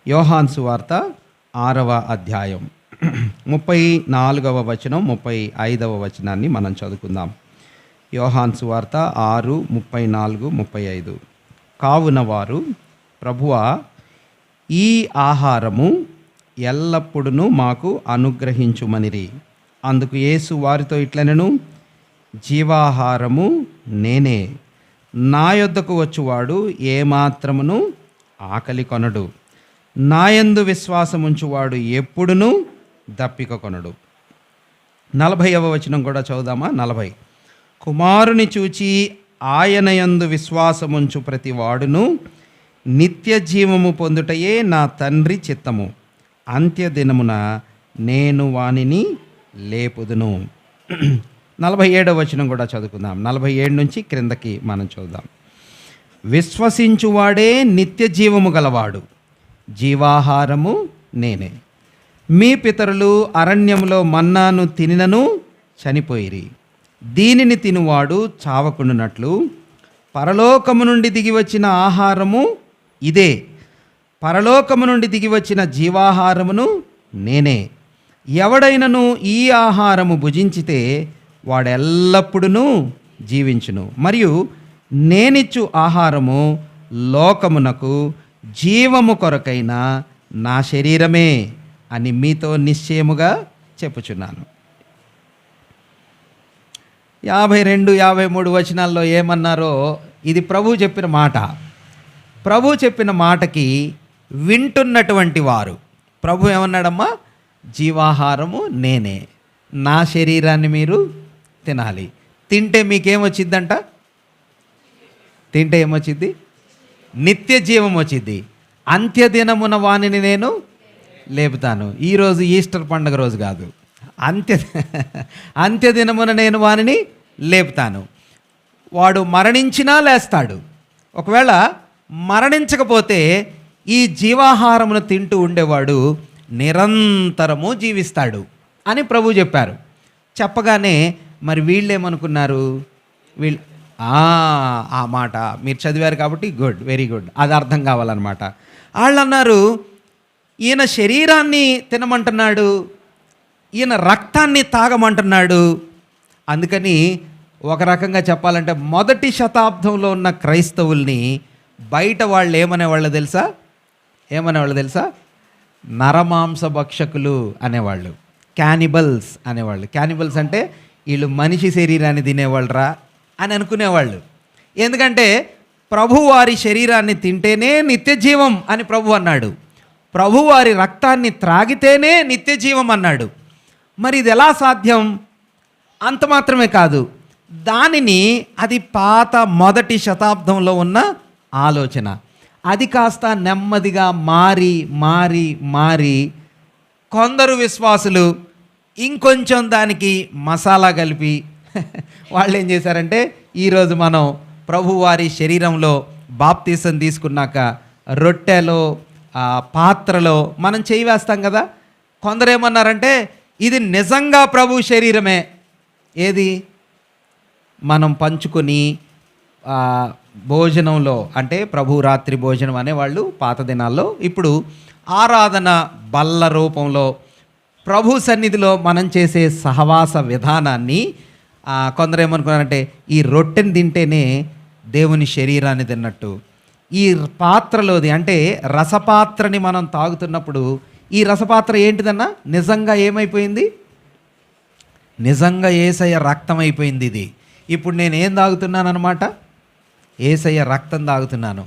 యోహాను సువార్త 6వ అధ్యాయం 34వ వచనం 35వ వచనాన్ని మనం చదువుకుందాం. యోహాను సువార్త 6:34-35. కావున వారు, ప్రభువా, ఈ ఆహారము ఎల్లప్పుడూ మాకు అనుగ్రహించుమనిరి. అందుకు యేసు వారితో ఇట్లనెను, జీవాహారము నేనే. నా యొద్దకు వచ్చువాడు ఏమాత్రమును ఆకలి కొనడు. నాయందు విశ్వాసముంచువాడు ఎప్పుడునూ దప్పిక కొనడు. 40వ వచనం కూడా చదువుదామా? 40. కుమారుని చూచి ఆయన యందు విశ్వాసముంచు ప్రతి వాడును నిత్య జీవము పొందుటయే నా తండ్రి చిత్తము. అంత్యదినమున నేను వానిని లేపుదును. 47వ వచనం కూడా చదువుకుందాం. 47 నుంచి క్రిందకి మనం చూద్దాం. విశ్వసించువాడే నిత్య జీవము గలవాడు. జీవాహారము నేనే. మీ పితరులు అరణ్యములో మన్నాను తినినను చనిపోయిరి. దీనిని తినువాడు చావకుండునట్లు పరలోకము నుండి దిగి వచ్చిన ఆహారము ఇదే. పరలోకము నుండి దిగి వచ్చిన జీవాహారమును నేనే. ఎవడైనను ఈ ఆహారము భుజించితే వాడెల్లప్పుడూ జీవించును. మరియు నేనిచ్చు ఆహారము లోకమునకు జీవము కొరకైన నా శరీరమే అని మీతో నిశ్చయముగా చెప్పుచున్నాను. 52-53 వచనాల్లో ఏమన్నారో ఇది ప్రభు చెప్పిన మాట. ప్రభు చెప్పిన మాటకి వింటున్నటువంటి వారు, ప్రభు ఏమన్నాడమ్మా? జీవాహారము నేనే, నా శరీరాన్ని మీరు తినాలి. తింటే మీకేమొచ్చిద్దంట? తింటే ఏమొచ్చిద్ది? నిత్య జీవం వచ్చింది. అంత్యదినమున వానిని నేను లేపుతాను. ఈరోజు ఈస్టర్ పండుగ రోజు కాదు, అంత్యదినమున నేను వానిని లేపుతాను. వాడు మరణించినా లేస్తాడు. ఒకవేళ మరణించకపోతే ఈ జీవాహారమును తింటూ ఉండేవాడు నిరంతరము జీవిస్తాడు అని ప్రభు చెప్పారు. చెప్పగానే మరి వీళ్ళేమనుకున్నారు? ఆ మాట మీరు చదివారు కాబట్టి గుడ్, వెరీ గుడ్, అది అర్థం కావాలన్నమాట. వాళ్ళు అన్నారు, ఈయన శరీరాన్ని తినమంటున్నాడు, ఈయన రక్తాన్ని తాగమంటున్నాడు. అందుకని ఒక రకంగా చెప్పాలంటే మొదటి శతాబ్దంలో ఉన్న క్రైస్తవుల్ని బయట వాళ్ళు ఏమనేవాళ్ళు తెలుసా? నరమాంస భక్షకులు అనేవాళ్ళు, క్యానిబల్స్ అనేవాళ్ళు. క్యానిబల్స్ అంటే వీళ్ళు మనిషి శరీరాన్ని తినేవాళ్ళరా అని అనుకునేవాళ్ళు. ఎందుకంటే ప్రభు వారి శరీరాన్ని తింటేనే నిత్య జీవం అని ప్రభు అన్నాడు. ప్రభు వారి రక్తాన్ని త్రాగితేనే నిత్య జీవం అన్నాడు. మరి ఇది ఎలా సాధ్యం? అంత మాత్రమే కాదు, దానిని అది పాత మొదటి శతాబ్దంలో ఉన్న ఆలోచన. అది కాస్త నెమ్మదిగా మారి కొందరు విశ్వాసులు ఇంకొంచెం దానికి మసాలా కలిపి వాళ్ళు ఏం చేశారంటే, ఈరోజు మనం ప్రభువారి శరీరంలో బాప్తీసం తీసుకున్నాక రొట్టెలో పాత్రలో మనం చేయి వేస్తాం కదా. కొందరు ఏమన్నారంటే ఇది నిజంగా ప్రభు శరీరమే. ఏది మనం పంచుకొని భోజనంలో, అంటే ప్రభు రాత్రి భోజనం అనేవాళ్ళు పాత దినాల్లో. ఇప్పుడు ఆరాధన బల్ల రూపంలో ప్రభు సన్నిధిలో మనం చేసే సహవాస విధానాన్ని కొందరు ఏమనుకున్నారంటే ఈ రొట్టెని తింటేనే దేవుని శరీరాన్ని తిన్నట్టు. ఈ పాత్రలోది అంటే రసపాత్రని మనం తాగుతున్నప్పుడు ఈ రసపాత్ర ఏంటిదన్నా? నిజంగా ఏమైపోయింది? నిజంగా యేసయ్య రక్తం అయిపోయింది. ఇది ఇప్పుడు నేను ఏం తాగుతున్నాను అనమాట? యేసయ్య రక్తం తాగుతున్నాను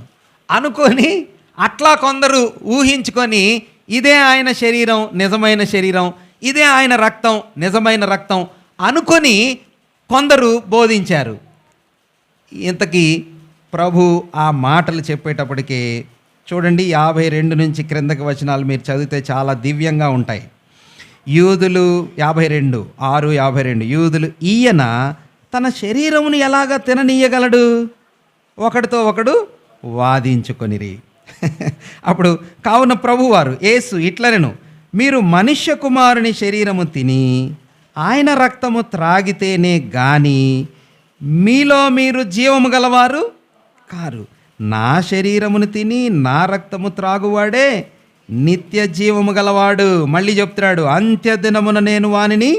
అనుకొని అట్లా కొందరు ఊహించుకొని ఇదే ఆయన శరీరం, నిజమైన శరీరం, ఇదే ఆయన రక్తం, నిజమైన రక్తం అనుకొని కొందరు బోధించారు. ఇంతకీ ప్రభు ఆ మాటలు చెప్పేటప్పటికే చూడండి, 52 నుంచి క్రిందకి వచనాలు మీరు చదివితే చాలా దివ్యంగా ఉంటాయి. యూదులు 52:6-52 యూదులు, ఈయన తన శరీరమును ఎలాగా తిననీయగలడు? ఒకడితో ఒకడు వాదించుకొనిరి. అప్పుడు కావున ప్రభువారు యేసు ఇట్లనెను, మీరు మనుష్య కుమారుని శరీరము తిని ఆయన రక్తము త్రాగితేనే గాని మీలో మీరు జీవము గలవారు కారు. నా శరీరమును తిని నా రక్తము త్రాగువాడే నిత్య జీవము గలవాడు. మళ్ళీ చెప్తున్నాడు, అంత్యదినమున నేను వానిని,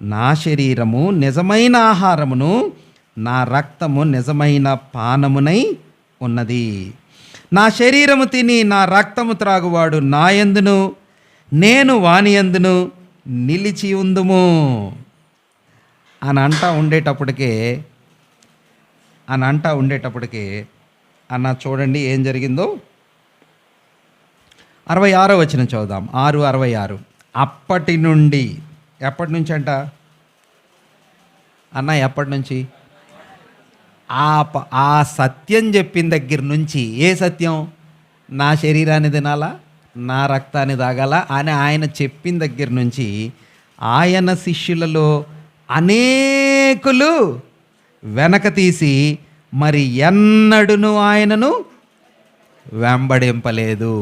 నా శరీరము నిజమైన ఆహారమును, నా రక్తము నిజమైన పానమునై ఉన్నది. నా శరీరము తిని నా రక్తము త్రాగువాడు నా యందును, నేను వాని యందును నిలిచి ఉందుము అని అంటా ఉండేటప్పటికే అన్న చూడండి ఏం జరిగిందో. 66వ వచనం చదువుదాం. 6:66. అప్పటి నుండి, ఎప్పటి నుంచి అంట అన్న, ఎప్పటి నుంచి? ఆ సత్యం చెప్పిన దగ్గర నుంచి. ఏ సత్యం? నా శరీరాన్ని తినాలా, నా రక్తాన్ని తాగాల అని ఆయన చెప్పిన దగ్గర నుంచి ఆయన శిష్యులలో అనేకులు వెనక తీసి మరి ఎన్నడును ఆయనను వెంబడింపలేదు.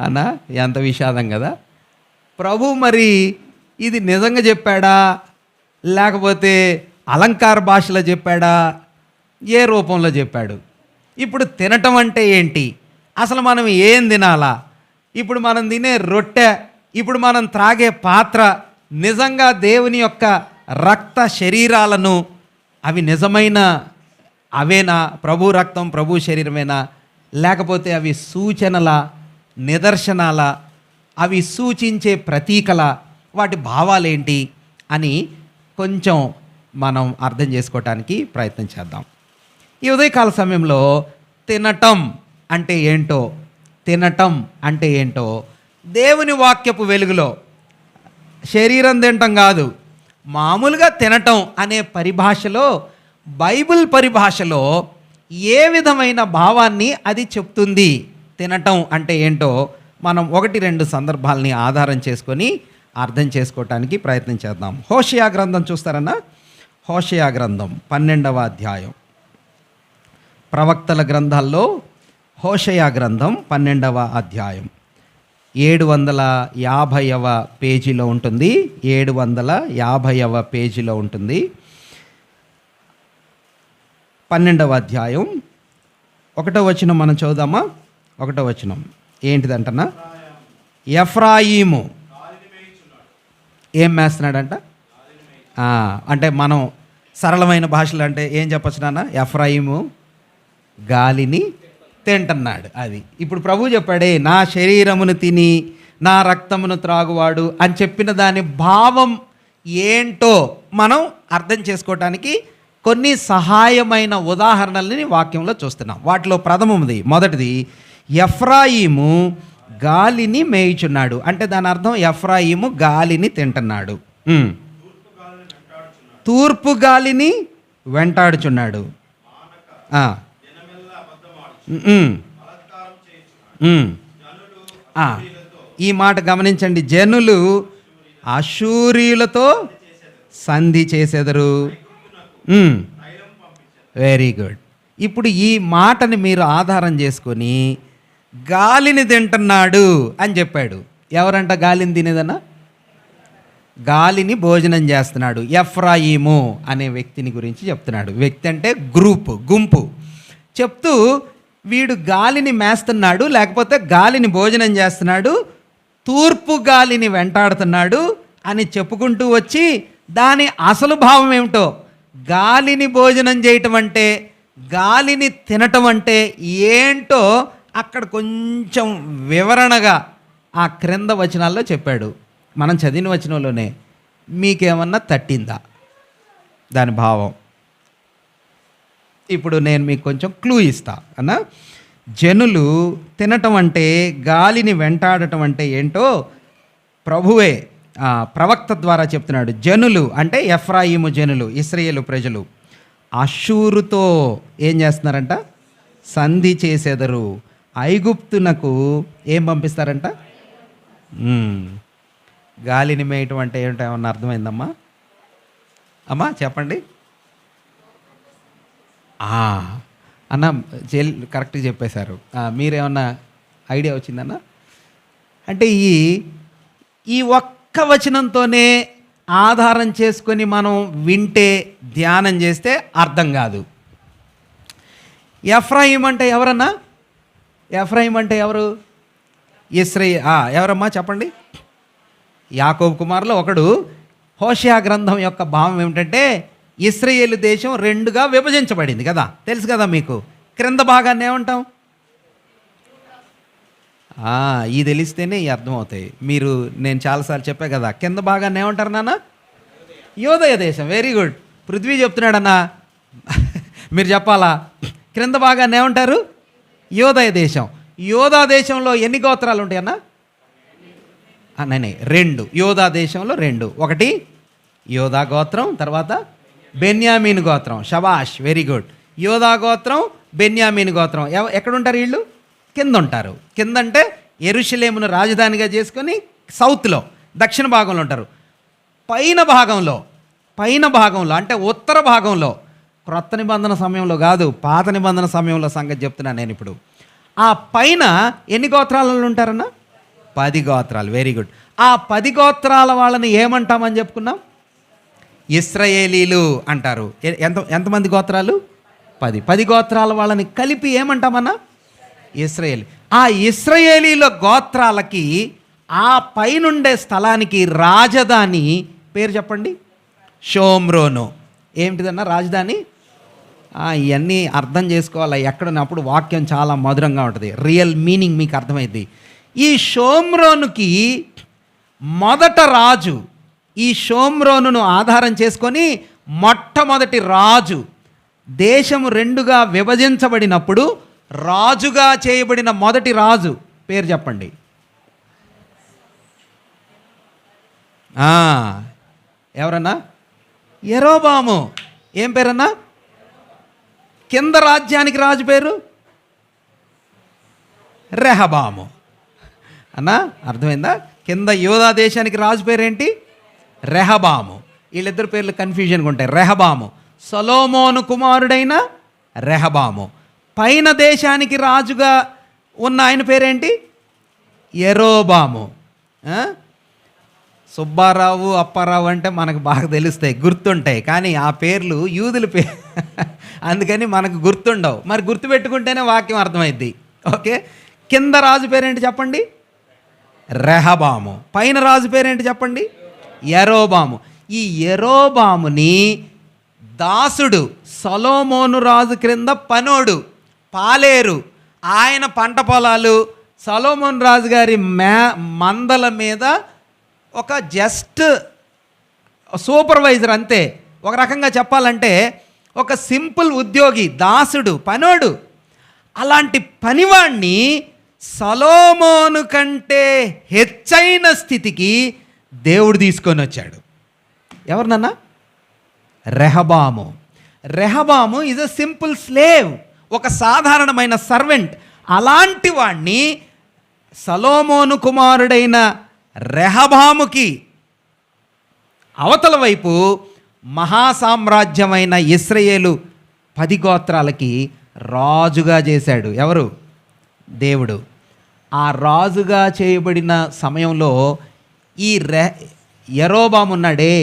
అన్న ఎంత విషాదం కదా. ప్రభు మరి ఇది నిజంగా చెప్పాడా, లేకపోతే అలంకార భాషలో చెప్పాడా, ఏ రూపంలో చెప్పాడు? ఇప్పుడు తినటం అంటే ఏంటి, అసలు మనం ఏం తినాలా, ఇప్పుడు మనం తినే రొట్టె, ఇప్పుడు మనం త్రాగే పాత్ర నిజంగా దేవుని యొక్క రక్త శరీరాలను, అవి నిజమైన అవేనా, ప్రభు రక్తం ప్రభు శరీరమేనా, లేకపోతే అవి సూచనల, నిదర్శనాల, అవి సూచించే ప్రతీకల, వాటి భావాలేంటి అని కొంచెం మనం అర్థం చేసుకోవటానికి ప్రయత్నం చేద్దాం. ఈ ఉదయకాల సమయంలో తినటం అంటే ఏంటో దేవుని వాక్యపు వెలుగులో, శరీరం తినటం కాదు, మామూలుగా తినటం అనే పరిభాషలో, బైబిల్ పరిభాషలో ఏ విధమైన భావాన్ని అది చెప్తుంది, తినటం అంటే ఏంటో మనం 1-2 సందర్భాలని ఆధారం చేసుకొని అర్థం చేసుకోవటానికి ప్రయత్నం చేద్దాం. హోషేయ గ్రంథం చూస్తారన్నా? హోషేయ గ్రంథం 12వ అధ్యాయం. ప్రవక్తల గ్రంథాల్లో హోషేయ గ్రంథం 12వ అధ్యాయం 750వ పేజీలో ఉంటుంది. 750వ పేజీలో ఉంటుంది. 12వ అధ్యాయం 1వ వచనం మనం చదువుదామా? 1వ వచనం ఏంటిదంటనా? ఎఫ్రాయిము ఏం మేస్తున్నాడంట? అంటే మనం సరళమైన భాషలో అంటే ఏం చెప్పచ్చు నాన్న? ఎఫ్రాయిము గాలిని తింటున్నాడు. అది ఇప్పుడు ప్రభు చెప్పాడే, నా శరీరమును తిని నా రక్తమును త్రాగువాడు అని చెప్పిన దాని భావం ఏంటో మనం అర్థం చేసుకోవటానికి కొన్ని సహాయమైన ఉదాహరణలని వాక్యంలో చూస్తున్నాం. వాటిలో ప్రథమది, మొదటిది, ఎఫ్రాయిము గాలిని మేయుచున్నాడు అంటే దాని అర్థం ఎఫ్రాయిము గాలిని తింటున్నాడు, తూర్పు గాలిని వెంటాడుచున్నాడు. ఈ మాట గమనించండి, జనులు అశూరీయులతో సంధి చేసెదరు. Very good. ఇప్పుడు ఈ మాటని మీరు ఆధారం చేసుకొని గాలిని తింటున్నాడు అని చెప్పాడు. ఎవరంట గాలిని తినేదన్నా? గాలిని భోజనం చేస్తున్నాడు. ఎఫ్రాయిము అనే వ్యక్తిని గురించి చెప్తున్నాడు. వ్యక్తి అంటే గుంపు చెప్తూ వీడు గాలిని మేస్తున్నాడు, లేకపోతే గాలిని భోజనం చేస్తున్నాడు, తూర్పు గాలిని వెంటాడుతున్నాడు అని చెప్పుకుంటూ వచ్చి దాని అసలు భావం ఏమిటో, గాలిని భోజనం చేయటం అంటే, గాలిని తినటం అంటే ఏంటో అక్కడ కొంచెం వివరణగా ఆ క్రింద వచనాల్లో చెప్పాడు. మనం చదివిన వచనంలోనే మీకేమన్నా తట్టిందా దాని భావం? ఇప్పుడు నేను మీకు కొంచెం క్లూ ఇస్తా అన్న. జనులు తినటం అంటే, గాలిని వెంటాడటం అంటే ఏంటో ప్రభువే ప్రవక్త ద్వారా చెప్తున్నాడు. జనులు అంటే ఎఫ్రాయిము జనులు, ఇశ్రాయేలు ప్రజలు అషూరుతో ఏం చేస్తున్నారంట? సంధి చేసేదరు. ఐగుప్తునకు ఏం పంపిస్తారంట? గాలిని మేయటం అంటే ఏంటో ఏమన్నా అర్థమైందమ్మా? అమ్మా చెప్పండి అన్న. కరెక్ట్గా చెప్పేశారు. మీరేమన్నా ఐడియా వచ్చిందన్న? అంటే ఈ ఒక్క వచనంతోనే ఆధారం చేసుకొని మనం వింటే, ధ్యానం చేస్తే అర్థం కాదు. ఎఫ్రాయిం అంటే ఎవరన్నా? ఎఫ్రాయిం అంటే ఎవరు? ఎవరమ్మా చెప్పండి? యాకోబు కుమారులో ఒకడు. హోషేయ గ్రంథం యొక్క భావం ఏమిటంటే ఇశ్రాయేలు దేశం రెండుగా విభజించబడింది కదా, తెలుసు కదా మీకు. క్రింద భాగాన్ని ఏమంటాం? ఇది తెలిస్తేనే అర్థమవుతాయి. నేను చాలాసార్లు చెప్పా కదా, కింద భాగాన్ని ఏమంటారు నాన్న? యోదయ దేశం. Very good. పృథ్వీ చెప్తున్నాడన్నా, మీరు చెప్పాలా? క్రింద భాగాన్ని ఏమంటారు? యోదయ దేశం. యోధా దేశంలో ఎన్ని గోత్రాలు ఉంటాయన్నా? రెండు. యోధా దేశంలో రెండు. ఒకటి యోధా గోత్రం, తర్వాత బెన్యామీన్ గోత్రం. షబాష్, వెరీ గుడ్. యోధా గోత్రం, బెన్యామీన్ గోత్రం. ఎక్కడుంటారు వీళ్ళు? కింద ఉంటారు. కింద అంటే యెరూషలేమును రాజధానిగా చేసుకొని సౌత్లో, దక్షిణ భాగంలో ఉంటారు. పైన భాగంలో అంటే ఉత్తర భాగంలో, క్రొత్త నిబంధన సమయంలో కాదు, పాత నిబంధన సమయంలో సంగతి చెప్తున్నాను నేను ఇప్పుడు. ఆ పైన ఎన్ని గోత్రాలలో ఉంటారన్నా? 10 గోత్రాలు. Very good. ఆ 10 గోత్రాల వాళ్ళని ఏమంటామని చెప్పుకున్నాం? ఇశ్రాయేలీలు అంటారు. ఎంతమంది గోత్రాలు? 10 గోత్రాల వాళ్ళని కలిపి ఏమంటామన్నా? ఇశ్రాయేల్. ఆ ఇశ్రాయేలీల గోత్రాలకి ఆ పైనుండే స్థలానికి రాజధాని పేరు చెప్పండి. షోమ్రోను. ఏమిటిదన్నా రాజధాని? ఇవన్నీ అర్థం చేసుకోవాలి. ఎక్కడున్నప్పుడు వాక్యం చాలా మధురంగా ఉంటుంది, రియల్ మీనింగ్ మీకు అర్థమైంది. ఈ షోమ్రోనుకి మొదట రాజు, ఈ షోమ్రోనును ఆధారం చేసుకొని మొట్టమొదటి రాజు, దేశము రెండుగా విభజించబడినప్పుడు రాజుగా చేయబడిన మొదటి రాజు పేరు చెప్పండి. ఎవరన్నా? యెరోబాము. ఏం పేరన్నా? కింద రాజ్యానికి రాజు పేరు రెహబాము అన్నా, అర్థమైందా? కింద యోధా దేశానికి రాజు పేరేంటి? రెహబాము. వీళ్ళిద్దరు పేర్లు కన్ఫ్యూజన్గా ఉంటాయి. రెహబాము సొలొమోను కుమారుడైన రెహబాము. పైన దేశానికి రాజుగా ఉన్న ఆయన పేరేంటి? యెరోబాము. సుబ్బారావు, అప్పారావు అంటే మనకు బాగా తెలుస్తాయి, గుర్తుంటాయి. కానీ ఆ పేర్లు యూదుల పేరు, అందుకని మనకు గుర్తుండవు. మరి గుర్తుపెట్టుకుంటేనే వాక్యం అర్థమైద్ది. ఓకే. కింద రాజు పేరేంటి చెప్పండి? రెహబాము. పైన రాజు పేరేంటి చెప్పండి? యెరోబాము. ఈ యెరోబాముని దాసుడు, సొలొమోను రాజు క్రింద పనోడు, పాలేరు. ఆయన పంట పొలాలు, సొలొమోను రాజు గారి మందల మీద ఒక జస్ట్ సూపర్వైజర్, అంతే. ఒక రకంగా చెప్పాలంటే ఒక సింపుల్ ఉద్యోగి, దాసుడు, పనోడు. అలాంటి పనివాణ్ణి సొలొమోను కంటే హెచ్చైన స్థితికి దేవుడు తీసుకొని వచ్చాడు. ఎవరినన్నా? రెహబాము. రెహబాము ఈజ్ అ సింపుల్ స్లేవ్, ఒక సాధారణమైన సర్వెంట్. అలాంటి వాణ్ణి సొలొమోను కుమారుడైన రెహబాముకి అవతల వైపు మహాసామ్రాజ్యమైన ఇశ్రాయేలు 10 గోత్రాలకి రాజుగా చేశాడు. ఎవరు? దేవుడు. ఆ రాజుగా చేయబడిన సమయంలో ఈ యెరోబాము ఉన్నాడే,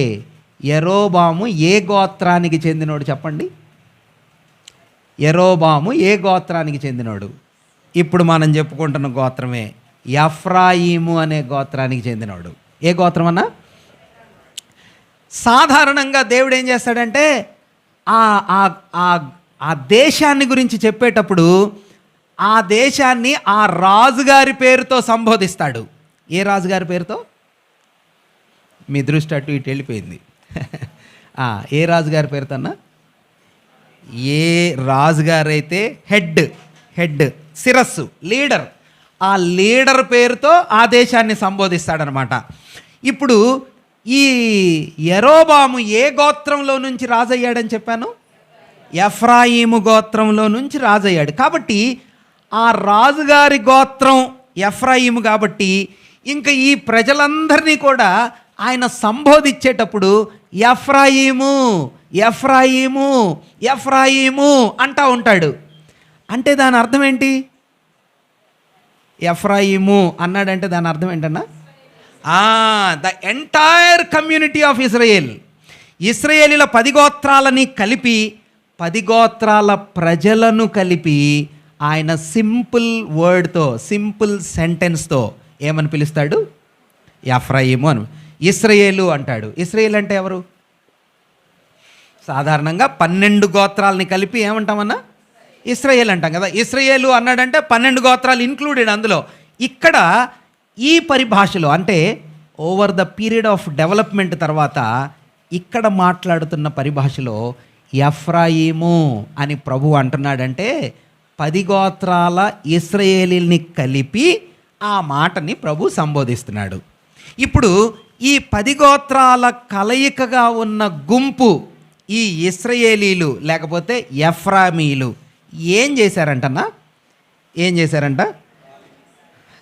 యెరోబాము ఏ గోత్రానికి చెందినోడు చెప్పండి? యెరోబాము ఏ గోత్రానికి చెందినోడు? ఇప్పుడు మనం చెప్పుకుంటున్న గోత్రమే, ఎఫ్రాయిము అనే గోత్రానికి చెందినోడు. ఏ గోత్రం అన్నా? సాధారణంగా దేవుడు ఏం చేస్తాడంటే ఆ దేశాన్ని గురించి చెప్పేటప్పుడు ఆ దేశాన్ని ఆ రాజుగారి పేరుతో సంబోధిస్తాడు. ఏ రాజుగారి పేరుతో? మీ దృష్టి అటు ఇటు వెళ్ళిపోయింది. ఏ రాజుగారి పేరుతో అన్నా? ఏ రాజుగారైతే హెడ్ శిరస్సు, లీడర్, ఆ లీడర్ పేరుతో ఆ దేశాన్ని సంబోధిస్తాడనమాట. ఇప్పుడు ఈ యెరోబాము ఏ గోత్రంలో నుంచి రాజయ్యాడని చెప్పాను? ఎఫ్రాయిము గోత్రంలో నుంచి రాజయ్యాడు. కాబట్టి ఆ రాజుగారి గోత్రం ఎఫ్రాయిము కాబట్టి ఇంకా ఈ ప్రజలందరినీ కూడా ఆయన సంబోధించేటప్పుడు ఎఫ్రాయిము ఎఫ్రాయిము ఎఫ్రాయిము అంటూ ఉంటాడు. అంటే దాని అర్థం ఏంటి? ఎఫ్రాయిము అన్నాడంటే దాని అర్థం ఏంటన్నా? The entire community of Israel. ఇశ్రాయేలీల 10 గోత్రాలని కలిపి, 10 గోత్రాల ప్రజలను కలిపి ఆయన సింపుల్ వర్డ్తో, సింపుల్ సెంటెన్స్తో ఏమని పిలుస్తాడు? ఎఫ్రాయిము అని. ఇశ్రాయేలు అంటాడు. ఇశ్రాయేల్ అంటే ఎవరు? సాధారణంగా 12 గోత్రాలని కలిపి ఏమంటామన్నా? ఇశ్రాయేల్ అంటాం కదా. ఇశ్రాయేలు అన్నాడంటే 12 గోత్రాలు ఇంక్లూడెడ్ అందులో. ఇక్కడ ఈ పరిభాషలో అంటే over the period of development తర్వాత ఇక్కడ మాట్లాడుతున్న పరిభాషలో ఎఫ్రాయిము అని ప్రభు అంటున్నాడంటే 10 గోత్రాల ఇశ్రాయేలీల్ని కలిపి ఆ మాటని ప్రభు సంబోధిస్తున్నాడు. ఇప్పుడు ఈ 10 గోత్రాల కలయికగా ఉన్న గుంపు ఈ ఇశ్రాయేలీలు లేకపోతే ఎఫ్రామీలు ఏం చేశారంటన్నా? ఏం చేశారంట?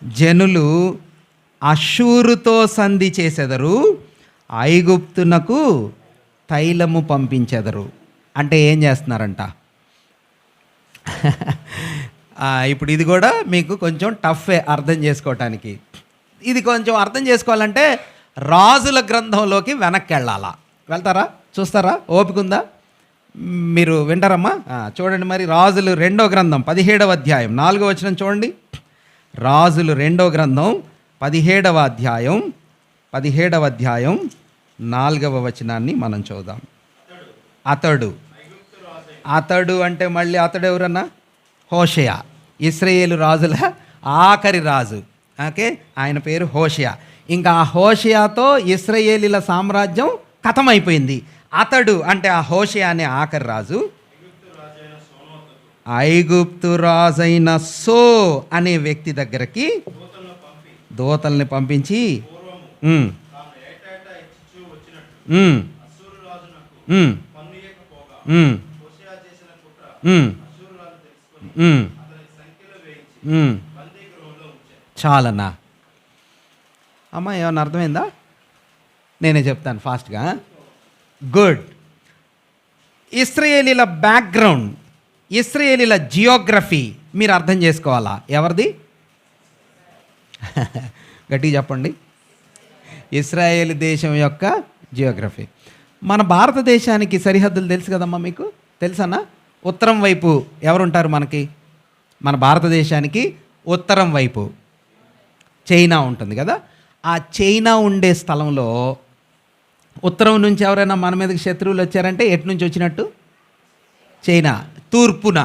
జనులు అష్షూరుతో సంధి చేసెదరు, ఐగుప్తునకు తైలము పంపించెదరు. అంటే ఏం చేస్తున్నారంట? ఇప్పుడు ఇది కూడా మీకు కొంచెం టఫే అర్థం చేసుకోవటానికి. ఇది కొంచెం అర్థం చేసుకోవాలంటే రాజుల గ్రంథంలోకి వెనక్కి వెళ్ళాలా. వెళ్తారా? చూస్తారా? ఓపిక ఉందా? మీరు వింటారమ్మా? చూడండి మరి. రాజులు 2వ గ్రంథం 17వ అధ్యాయం 4వ వచనం చూడండి. రాజులు 2వ గ్రంథం 17వ అధ్యాయం 4వ వచనాన్ని మనం చూద్దాం. అతడు అంటే మళ్ళీ అతడు ఎవరన్నా? హోషేయ. ఇశ్రాయేలు రాజుల ఆఖరి రాజు. ఓకే, ఆయన పేరు హోషేయ. ఇంకా ఆ హోషేయతో ఇశ్రాయేలీల సామ్రాజ్యం ఖతమైపోయింది. అతడు అంటే ఆ హోషేయ అనే ఆఖరి రాజు ఐగుప్తు రాజైన సో అనే వ్యక్తి దగ్గరికి దూతల్ని పంపించి చాలన్నా అమ్మా, ఏమన్నా అర్థమైందా? నేనే చెప్తాను ఫాస్ట్గా. గుడ్. ఇశ్రాయేలీల బ్యాక్గ్రౌండ్, ఇశ్రాయేలీల జియోగ్రఫీ మీరు అర్థం చేసుకోవాలా. ఎవరిది? గట్టిగా చెప్పండి. ఇశ్రాయేల్ దేశం యొక్క జియోగ్రఫీ. మన భారతదేశానికి సరిహద్దులు తెలుసు కదమ్మా, మీకు తెలుసన్నా? ఉత్తరం వైపు ఎవరుంటారు మనకి? మన భారతదేశానికి ఉత్తరం వైపు చైనా ఉంటుంది కదా. ఆ చైనా ఉండే స్థలంలో ఉత్తరం నుంచి ఎవరైనా మన మీదకి శత్రువులు వచ్చారంటే ఎటు నుంచి వచ్చినట్టు? చైనా. తూర్పున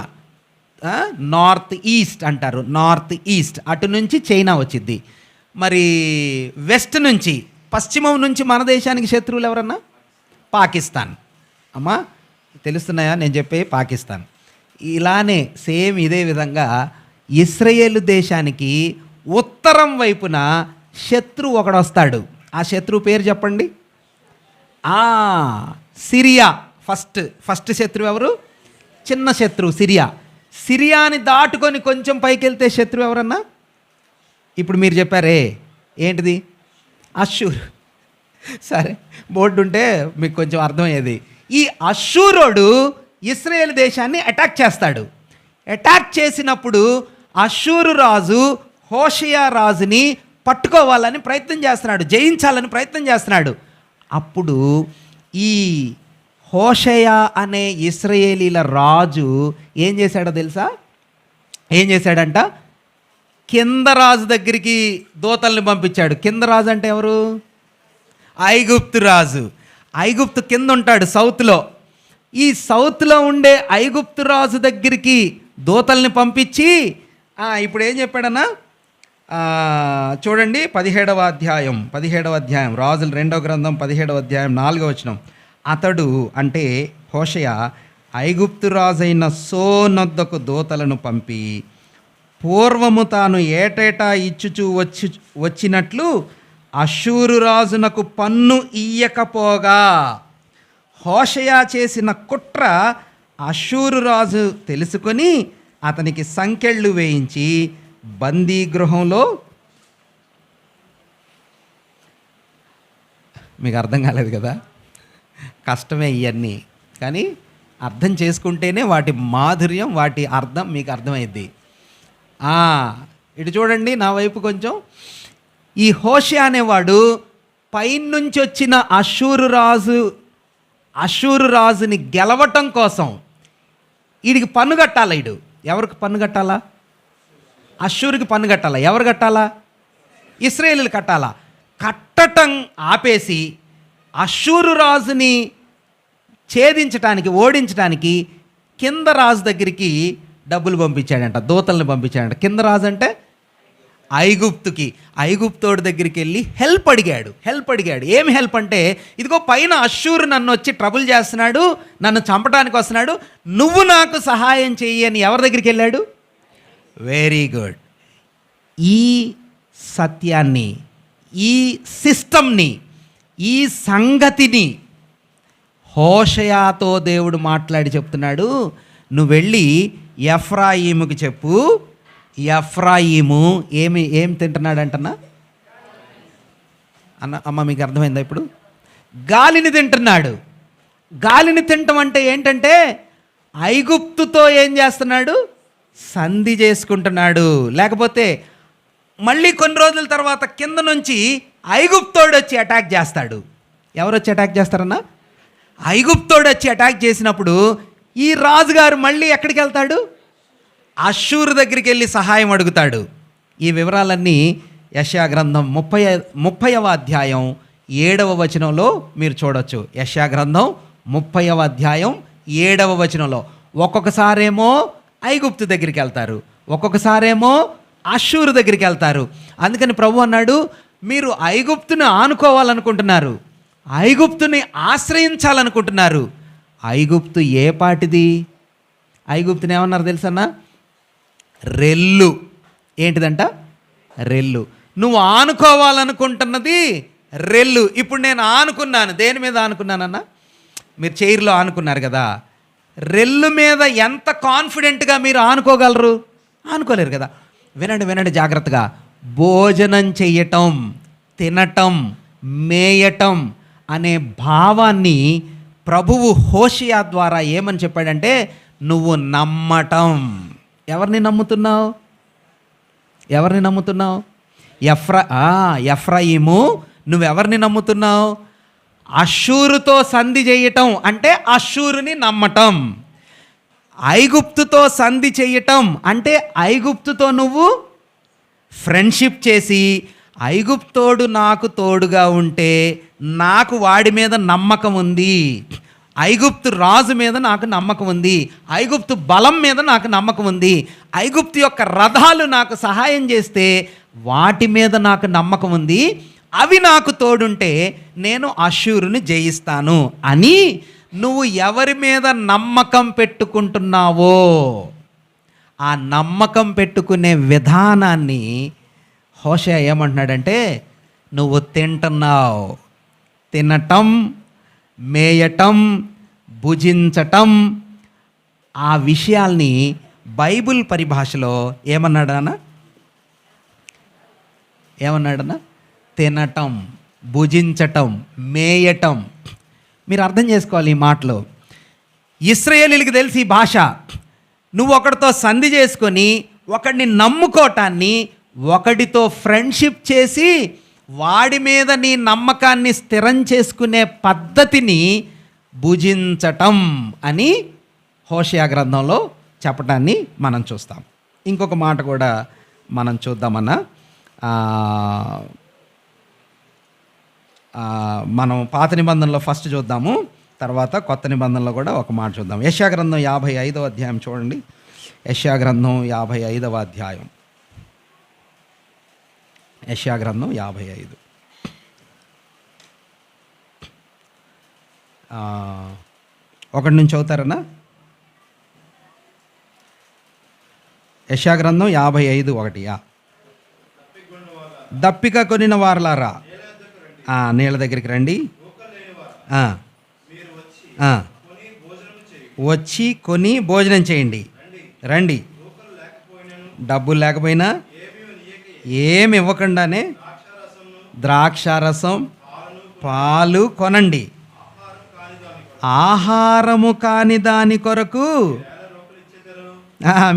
నార్త్ ఈస్ట్ అంటారు, నార్త్ ఈస్ట్ అటు నుంచి చైనా వచ్చింది. మరి వెస్ట్ నుంచి, పశ్చిమం నుంచి మన దేశానికి శత్రువులు ఎవరన్నా? పాకిస్తాన్. అమ్మా తెలుస్తున్నాయా నేను చెప్పే? పాకిస్తాన్. ఇలానే సేమ్ ఇదే విధంగా ఇశ్రాయేలు దేశానికి ఉత్తరం వైపున శత్రువు ఒకడు వస్తాడు. ఆ శత్రువు పేరు చెప్పండి. సిరియా. ఫస్ట్ శత్రువు ఎవరు? చిన్న శత్రువు సిరియా. సిరియాని దాటుకొని కొంచెం పైకి వెళ్తే శత్రువు ఎవరన్నా? ఇప్పుడు మీరు చెప్పారే ఏంటిది? అష్షూర్. సరే, బోర్డు ఉంటే మీకు కొంచెం అర్థమయ్యేది. ఈ అష్షూరోడు ఇశ్రాయేల్ దేశాన్ని అటాక్ చేస్తాడు. అటాక్ చేసినప్పుడు అష్షూరు రాజు హోషేయ రాజుని పట్టుకోవాలని ప్రయత్నం చేస్తున్నాడు, జయించాలని ప్రయత్నం చేస్తున్నాడు. అప్పుడు ఈ హోషేయ అనే ఇశ్రాయేలీల రాజు ఏం చేశాడో తెలుసా? ఏం చేశాడంట? కింద రాజు దగ్గరికి దూతల్ని పంపించాడు. కింద రాజు అంటే ఎవరు? ఐగుప్తు రాజు. ఐగుప్తు కింద ఉంటాడు, సౌత్లో. ఈ సౌత్లో ఉండే ఐగుప్తు రాజు దగ్గరికి దూతల్ని పంపించి ఇప్పుడు ఏం చెప్పాడన్నా? చూడండి 17వ అధ్యాయం రాజుల 2వ గ్రంథం 17వ అధ్యాయం 4వ వచనం. అతడు అంటే హోషేయ ఐగుప్తు రాజైన సో నొద్దకు దూతలను పంపి పూర్వము తాను ఏటేటా ఇచ్చుచూ వచ్చినట్లు అష్షూరు రాజునకు పన్ను ఇయ్యకపోగా హోషేయ చేసిన కుట్ర అష్షూరు రాజు తెలుసుకొని అతనికి సంకెళ్ళు వేయించి బందీ గృహంలో. మీకు అర్థం కాలేదు కదా? కష్టమే ఇవన్నీ, కానీ అర్థం చేసుకుంటేనే వాటి మాధుర్యం, వాటి అర్థం మీకు అర్థమైద్ది. ఇటు చూడండి నా వైపు కొంచెం. ఈ హోషేయ అనేవాడు పైనుంచి వచ్చిన అష్షూరు రాజుని గెలవటం కోసం వీడికి పన్ను కట్టాలి. ఎవరికి పన్ను కట్టాలా? అష్షూరుకి పన్ను కట్టాలా? ఎవరు కట్టాలా? ఇశ్రాయేలీయులు కట్టాలా? కట్టటం ఆపేసి అష్షూరు రాజుని ఛేదించడానికి, ఓడించడానికి కింద రాజు దగ్గరికి డబ్బులు పంపించాడంట, దూతల్ని పంపించాడంట. కింద రాజు అంటే ఐగుప్తుకి. ఐగుప్తోడి దగ్గరికి వెళ్ళి హెల్ప్ అడిగాడు. ఏం హెల్ప్ అంటే, ఇదిగో పైన అష్షూరు నన్ను వచ్చి ట్రబుల్ చేస్తున్నాడు, నన్ను చంపడానికి వస్తున్నాడు, నువ్వు నాకు సహాయం చెయ్యి అని ఎవరి దగ్గరికి వెళ్ళాడు? Very good. ఈ సత్యాన్ని, ఈ సిస్టమ్ని, ఈ సంగతిని హోషేయతో దేవుడు మాట్లాడి చెప్తున్నాడు. నువ్వు వెళ్ళి ఎఫ్రాయిముకి చెప్పు, ఎఫ్రాయిము ఏం తింటున్నాడంటన్నా అమ్మ, మీకు అర్థమైందా ఇప్పుడు? గాలిని తింటున్నాడు. గాలిని తింటం అంటే ఏంటంటే ఐగుప్తుతో ఏం చేస్తున్నాడు? సంధి చేసుకుంటున్నాడు. లేకపోతే మళ్ళీ కొన్ని రోజుల తర్వాత కింద నుంచి ఐగుప్తోడు వచ్చి అటాక్ చేస్తాడు. ఎవరు వచ్చి అటాక్ చేస్తారన్నా? ఐగుప్తోడు వచ్చి అటాక్ చేసినప్పుడు ఈ రాజుగారు మళ్ళీ ఎక్కడికి వెళ్తాడు? అష్షూరు దగ్గరికి వెళ్ళి సహాయం అడుగుతాడు. ఈ వివరాలన్నీ యెషయా గ్రంథం 30వ అధ్యాయం 7వ వచనంలో మీరు చూడొచ్చు. యెషయా గ్రంథం 30వ అధ్యాయం 7వ వచనంలో ఒక్కొక్కసారేమో ఐగుప్తు దగ్గరికి వెళ్తారు, ఒక్కొక్కసారేమో అష్షూరు దగ్గరికి వెళ్తారు. అందుకని ప్రభు అన్నాడు, మీరు ఐగుప్తుని ఆనుకోవాలనుకుంటున్నారు, ఐగుప్తుని ఆశ్రయించాలనుకుంటున్నారు. ఐగుప్తు ఏ పాటిది? ఐగుప్తుని ఏమన్నారు తెలుసన్నా? రెల్లు. ఏంటిదంట? రెల్లు. నువ్వు ఆనుకోవాలనుకుంటున్నది రెల్లు. ఇప్పుడు నేను ఆనుకున్నాను. దేని మీద ఆనుకున్నానన్నా? మీరు చైర్లో ఆనుకున్నారు కదా. రెల్లు మీద ఎంత కాన్ఫిడెంట్గా మీరు ఆనుకోగలరు? ఆనుకోలేరు కదా. వినండి జాగ్రత్తగా. భోజనం చెయ్యటం, తినటం, మేయటం అనే భావాన్ని ప్రభువు హోషేయ ద్వారా ఏమని చెప్పాడంటే, నువ్వు నమ్మటం. ఎవరిని నమ్ముతున్నావు? ఎఫ్రాయిము, నువ్వెవరిని నమ్ముతున్నావు? అష్షూరుతో సంధి చేయటం అంటే అష్షూరుని నమ్మటం. ఐగుప్తుతో సంధి చేయటం అంటే ఐగుప్తుతో నువ్వు ఫ్రెండ్షిప్ చేసి, ఐగుప్తోడు నాకు తోడుగా ఉంటే నాకు వాడి మీద నమ్మకం ఉంది, ఐగుప్తు రాజు మీద నాకు నమ్మకం ఉంది, ఐగుప్తు బలం మీద నాకు నమ్మకం ఉంది, ఐగుప్తు యొక్క రథాలు నాకు సహాయం చేస్తే వాటి మీద నాకు నమ్మకం ఉంది, అవి నాకు తోడుంటే నేను అష్షూరుని జయిస్తాను అని నువ్వు ఎవరి మీద నమ్మకం పెట్టుకుంటున్నావో ఆ నమ్మకం పెట్టుకునే విధానాన్ని హోషేయ ఏమంటున్నాడంటే, నువ్వు తింటున్నావు. తినటం, మేయటం, భుజించటం, ఆ విషయాల్ని బైబిల్ పరిభాషలో ఏమన్నాడన్నా? తినటం, భుజించటం, మేయటం. మీరు అర్థం చేసుకోవాలి ఈ మాటలు. ఇశ్రాయేలీయులకు తెలిసి ఈ భాష. నువ్వు ఒకడితో సంధి చేసుకొని ఒకడిని నమ్ముకోవటాన్ని, ఒకడితో ఫ్రెండ్షిప్ చేసి వాడి మీద నీ నమ్మకాన్ని స్థిరం చేసుకునే పద్ధతిని భుజించటం అని హోషేయ గ్రంథంలో చెప్పటాన్ని మనం చూస్తాం. ఇంకొక మాట కూడా మనం చూద్దామన్నా. మనం పాత నిబంధనలో ఫస్ట్ చూద్దాము, తర్వాత కొత్త నిబంధనలో కూడా ఒక మాట చూద్దాం. యెషయా గ్రంథం 55వ అధ్యాయం చూడండి. యెషయా గ్రంథం 55వ అధ్యాయం. యెషయా గ్రంథం 55. ఒకటి నుంచి చదువుతారన్నా? యెషయా గ్రంథం 55:1. దప్పిక కొనిన వారలారా నీళ్ళ దగ్గరికి రండి, వచ్చి కొని భోజనం చేయండి. రండి, డబ్బులు లేకపోయినా ఏమి ఇవ్వకుండానే ద్రాక్షారసం, పాలు కొనండి. ఆహారము కాని దాని కొరకు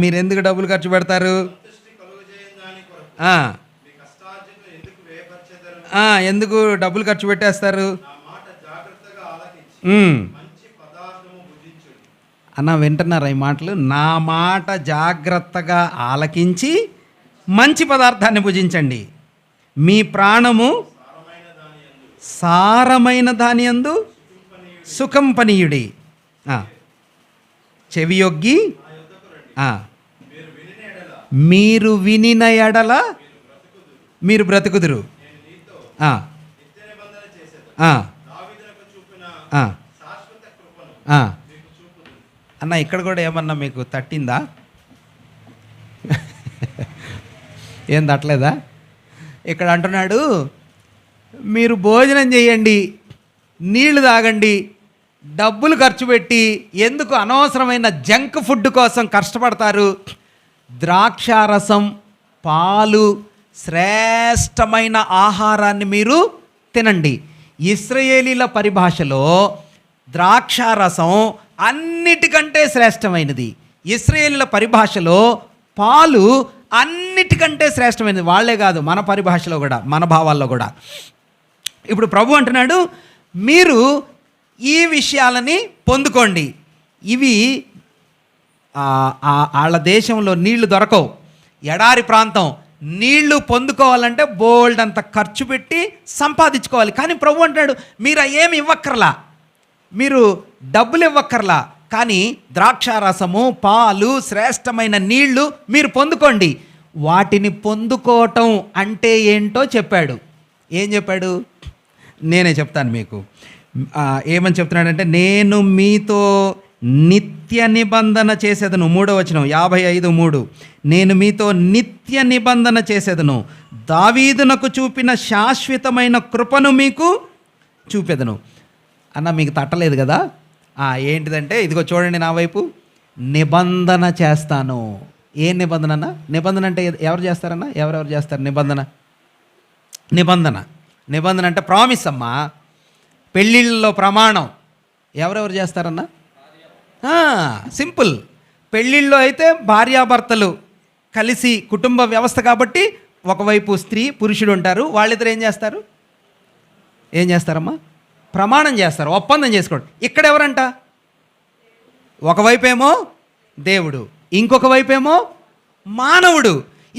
మీరు ఎందుకు డబ్బులు ఖర్చు పెడతారు? ఎందుకు డబ్బులు ఖర్చు పెట్టేస్తారు? అన్న వింటున్నారా ఈ మాటలు? నా మాట జాగ్రత్తగా ఆలకించి మంచి పదార్థాన్ని భుజించండి. మీ ప్రాణము సారమైన దాని యందు సుఖం పనీయుడి. చెవియొగ్గి మీరు వినిన ఎడల మీరు బ్రతుకుదురు. అన్న ఇక్కడ కూడా ఏమన్నా మీకు తట్టిందా? ఏం తట్టలేదా? ఇక్కడ అంటున్నాడు, మీరు భోజనం చేయండి, నీళ్లు తాగండి, డబ్బులు ఖర్చు పెట్టి ఎందుకు అనవసరమైన జంక్ ఫుడ్ కోసం కష్టపడతారు? ద్రాక్షారసం, పాలు, శ్రేష్టమైన ఆహారాన్ని మీరు తినండి. ఇశ్రాయేలీల పరిభాషలో ద్రాక్షారసం అన్నిటికంటే శ్రేష్టమైనది. ఇశ్రాయేలీల పరిభాషలో పాలు అన్నిటికంటే శ్రేష్టమైనది. వాళ్ళే కాదు, మన పరిభాషలో కూడా, మన భావాల్లో కూడా. ఇప్పుడు ప్రభు అంటున్నాడు, మీరు ఈ విషయాలని పొందుకోండి. ఇవి వాళ్ళ దేశంలో నీళ్లు దొరకవు, ఎడారి ప్రాంతం. నీళ్లు పొందుకోవాలంటే బోల్డ్ అంత ఖర్చు పెట్టి సంపాదించుకోవాలి. కానీ ప్రభు అంటాడు, మీరు ఏమి ఇవ్వక్కర్లా, మీరు డబ్బులు ఇవ్వక్కర్లా, కానీ ద్రాక్షారసము, పాలు, శ్రేష్టమైన నీళ్లు మీరు పొందుకోండి. వాటిని పొందుకోవటం అంటే ఏంటో చెప్పాడు. ఏం చెప్పాడు? నేనే చెప్తాను మీకు. ఏమని చెప్తున్నాడంటే, నేను మీతో నిత్య నిబంధన చేసేదను. 3వ వచనం 55:3. నేను మీతో నిత్య నిబంధన చేసేదను, దావీదునకు చూపిన శాశ్వతమైన కృపను మీకు చూపెదను. అన్న మీకు తట్టలేదు కదా? ఏంటిదంటే ఇదిగో చూడండి నా వైపు, నిబంధన చేస్తాను. ఏ నిబంధన అన్న? నిబంధన అంటే ఎవరు చేస్తారన్న? ఎవరెవరు చేస్తారు నిబంధన? నిబంధన అంటే ప్రామిస్ అమ్మా. పెళ్ళిళ్ళలో ప్రమాణం ఎవరెవరు చేస్తారన్న? సింపుల్. పెళ్ళిళ్ళలో అయితే భార్యాభర్తలు కలిసి కుటుంబ వ్యవస్థ కాబట్టి ఒకవైపు స్త్రీ పురుషుడు ఉంటారు. వాళ్ళిద్దరు ఏం చేస్తారమ్మా? ప్రమాణం చేస్తారు, ఒప్పందం చేసుకోండి. ఇక్కడ ఎవరంట? ఒకవైపేమో దేవుడు, ఇంకొక వైపేమో మానవుడు.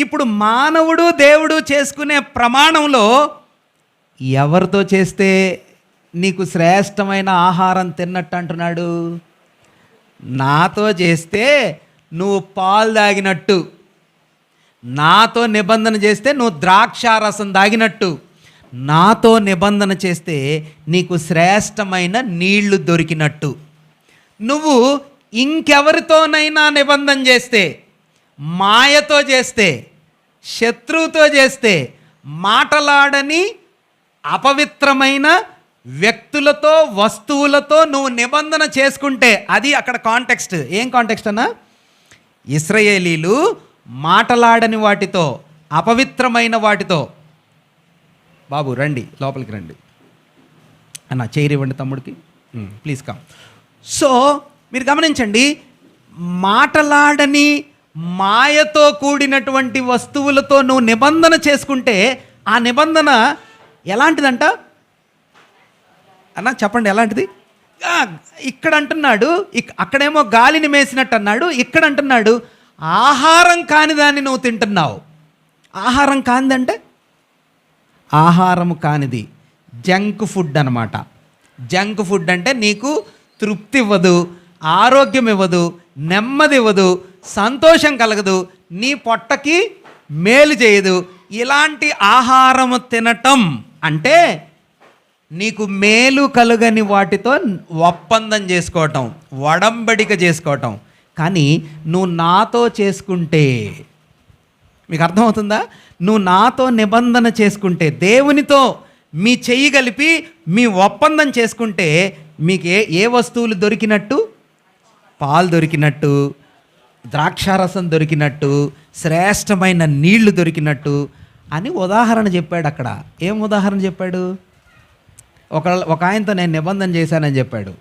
ఇప్పుడు మానవుడు దేవుడు చేసుకునే ప్రమాణంలో ఎవరితో చేస్తే నీకు శ్రేష్టమైన ఆహారం తిన్నట్టు అంటున్నాడు? నాతో చేస్తే నువ్వు పాలు తాగినట్టు, నాతో నిబంధన చేస్తే నువ్వు ద్రాక్షారసం తాగినట్టు, నాతో నిబంధన చేస్తే నీకు శ్రేష్టమైన నీళ్లు దొరికినట్టు. నువ్వు ఇంకెవరితోనైనా నిబంధన చేస్తే, మాయతో చేస్తే, శత్రువుతో చేస్తే, మాటలాడని అపవిత్రమైన వ్యక్తులతో, వస్తువులతో నువ్వు నిబంధన చేసుకుంటే, అది అక్కడ కాంటెక్స్ట్. ఏం కాంటెక్స్ట్ అన్నా? ఇశ్రాయేలీలు మాటలాడని వాటితో, అపవిత్రమైన వాటితో, బాబు రండి లోపలికి రండి అన్న, చైర్ ఇవ్వండి తమ్ముడికి, ప్లీజ్ కమ్. సో మీరు గమనించండి, మాటలాడని మాయతో కూడినటువంటి వస్తువులతో నువ్వు నిబంధన చేసుకుంటే ఆ నిబంధన ఎలాంటిదంట అన్న? చెప్పండి ఎలాంటిది? ఇక్కడ అంటున్నాడు, అక్కడేమో గాలిని మేసినట్టు అన్నాడు, ఇక్కడ అంటున్నాడు ఆహారం కాని దాన్ని నువ్వు తింటున్నావు. ఆహారం కానిదంటే ఆహారం కానిది జంక్ ఫుడ్ అనమాట. జంక్ ఫుడ్ అంటే నీకు తృప్తి ఇవ్వదు, ఆరోగ్యం ఇవ్వదు, నెమ్మది ఇవ్వదు, సంతోషం కలగదు, నీ పొట్టకి మేలు చేయదు. ఇలాంటి ఆహారం తినటం అంటే నీకు మేలు కలుగని వాటితో ఒప్పందం చేసుకోవటం, వడంబడిక చేసుకోవటం. కానీ నువ్వు నాతో చేసుకుంటే, మీకు అర్థమవుతుందా? నువ్వు నాతో నిబంధన చేసుకుంటే, దేవునితో మీ చెయ్యి కలిపి మీ ఒప్పందం చేసుకుంటే మీకు ఏ వస్తువులు దొరికినట్టు? పాలు దొరికినట్టు, ద్రాక్షారసం దొరికినట్టు, శ్రేష్టమైన నీళ్లు దొరికినట్టు అని ఉదాహరణ చెప్పాడు. అక్కడ ఏం ఉదాహరణ చెప్పాడు? ఒక ఆయనతో నేను నిబంధన చేశానని చెప్పాడు.